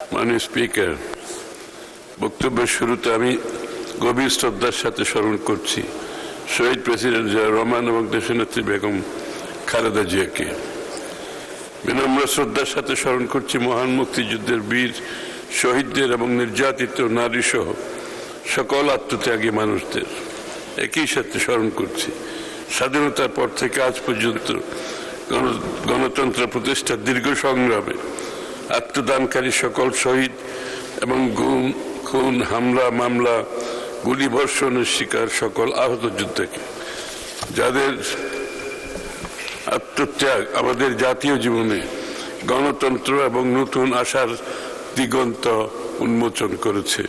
মাননীয় স্পিকার, বক্তব্যের শুরুতে আমি গভীর শ্রদ্ধার সাথে স্মরণ করছি শহীদ প্রেসিডেন্ট জিয়াউর রহমান এবং দেশনেত্রী বেগম খালেদা জিয়াকে। বিনম্র শ্রদ্ধার সাথে স্মরণ করছি মহান মুক্তিযুদ্ধের বীর শহীদদের এবং নির্যাতিত নারী সহ সকল আত্মত্যাগী মানুষদের। একই সাথে স্মরণ করছি স্বাধীনতার পর থেকে আজ পর্যন্ত গণতন্ত্র প্রতিষ্ঠার দীর্ঘ সংগ্রামে আত্মদানকারী সকল শহীদ এবং গুম, খুন, হামলা, মামলা, গুলিবর্ষণের শিকার সকল আহত যোদ্ধাকে, যাদের আত্মত্যাগ আমাদের জাতীয় জীবনে গণতন্ত্র এবং নতুন আশার দিগন্ত উন্মোচন করেছে।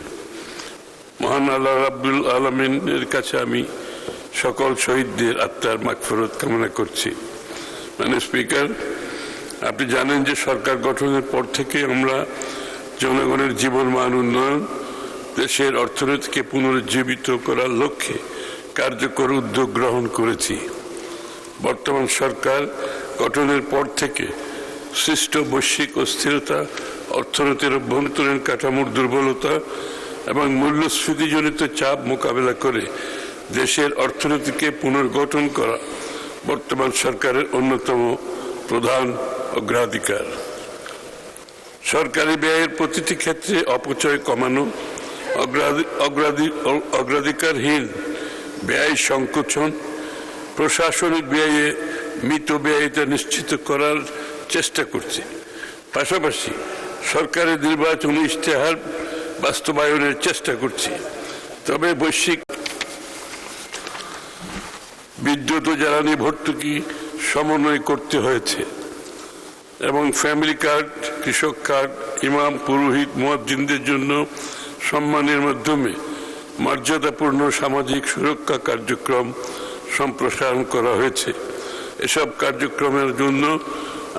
মহান আল্লাহ রাব্বুল আলামিনের কাছে আমি সকল শহীদদের আত্মার মাগফিরাত কামনা করছি। মাননীয় স্পিকার, আপনি জানেন যে সরকার গঠনের পর থেকে আমরা জনগণের জীবন মান উন্নয়ন, দেশের অর্থনীতিকে পুনরুজ্জীবিত করার লক্ষ্যে কার্যকর উদ্যোগ গ্রহণ করেছি। বর্তমান সরকার গঠনের পর থেকে সৃষ্ট বৈশ্বিক অস্থিরতা, অর্থনীতির অভ্যন্তরীণ কাঠামোর দুর্বলতা এবং মূল্যস্ফীতিজনিত চাপ মোকাবেলা করে দেশের অর্থনীতিকে পুনর্গঠন করা বর্তমান সরকারের অন্যতম প্রধান অগ্রাধিকার। সরকারি ব্যয়ের প্রতিটি ক্ষেত্রে অপচয় কমানো, অগ্রাধিকারহীন ব্যয় সংকোচন, প্রশাসনিক ব্যয়ে মিতব্যয়িতা নিশ্চিত করার চেষ্টা করছে। পাশাপাশি সরকারের নির্বাচনী ইশতেহার বাস্তবায়নের চেষ্টা করছি। তবে বৈশ্বিক বিদ্যুৎ ও জ্বালানি ভর্তুকি সমন্বয় করতে হয়েছে এবং ফ্যামিলি কার্ড, কৃষক কার্ড, ইমাম, পুরোহিত, মুয়াজ্জিনদের জন্য সম্মানের মাধ্যমে মর্যাদাপূর্ণ সামাজিক সুরক্ষা কার্যক্রম সম্প্রসারণ করা হয়েছে। এসব কার্যক্রমের জন্য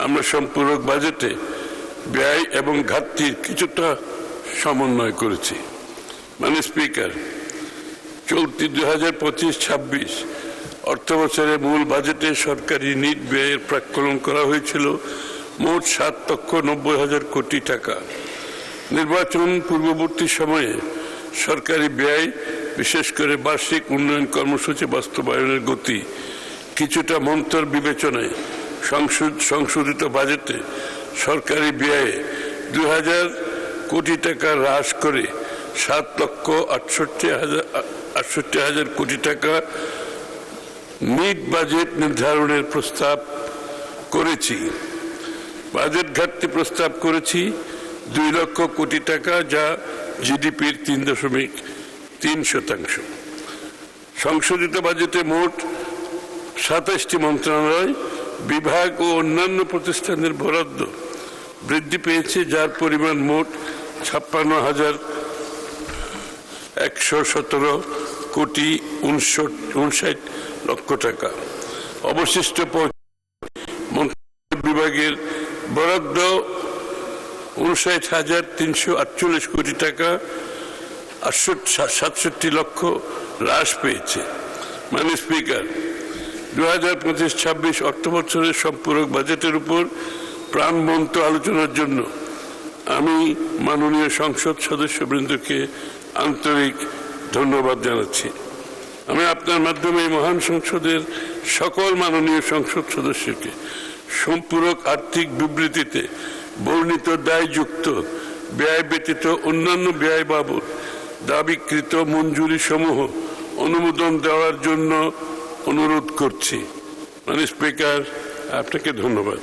আমরা সম্পূরক বাজেটে ব্যয় এবং ঘাটতির কিছুটা সমন্বয় করেছি। মাননীয় স্পিকার, চলতি 2025-26 অর্থ বছরের মূল বাজেটে সরকারি নিট ব্যয়ের প্রাক্কলন করা হয়েছিল মোট 7,90,000 কোটি টাকা। নির্বাচন পূর্ববর্তী সময়ে সরকারি ব্যয়, বিশেষ করে বার্ষিক উন্নয়ন কর্মসূচি বাস্তবায়নের গতি কিছুটা মন্থর বিবেচনায় সংশোধিত বাজেটে সরকারি ব্যয়ে 2,000 কোটি টাকা হ্রাস করে 7,68,000 কোটি টাকা নিট বাজেট নির্ধারণের প্রস্তাব করেছি। বাজেট ঘাটতি প্রস্তাব করেছি 2 লক্ষ কোটি টাকা, যা জিডিপির 3.3%। সংশোধিত বাজেটে মোট 27টি মন্ত্রণালয়, বিভাগ ও অন্যান্য প্রতিষ্ঠানের বরাদ্দ বৃদ্ধি পেয়েছে, যার পরিমাণ মোট 56,117 কোটি 59 লক্ষ টাকা। অবশিষ্ট বিভাগের বরাদ্দ 59,348 কোটি টাকা 67 লক্ষ হ্রাস পেয়েছে। মাননীয় স্পিকার, 2025-26 অর্থ বছরের সম্পূরক বাজেটের উপর প্রাণবন্ত আলোচনার জন্য আমি মাননীয় সংসদ সদস্যবৃন্দকে আন্তরিক ধন্যবাদ জানাচ্ছি। আমি আপনার মাধ্যমে মহান সংসদের সকল মাননীয় সংসদ সদস্যকে সম্পূরক আর্থিক বিবৃতিতে বর্ণিত দায়যুক্ত ব্যয় ব্যতীত অন্যান্য ব্যয় বাবদ দাবিকৃত মঞ্জুরি সমূহ অনুমোদন দেওয়ার জন্য অনুরোধ করছি। মাননীয় স্পিকার, আপনাকে ধন্যবাদ।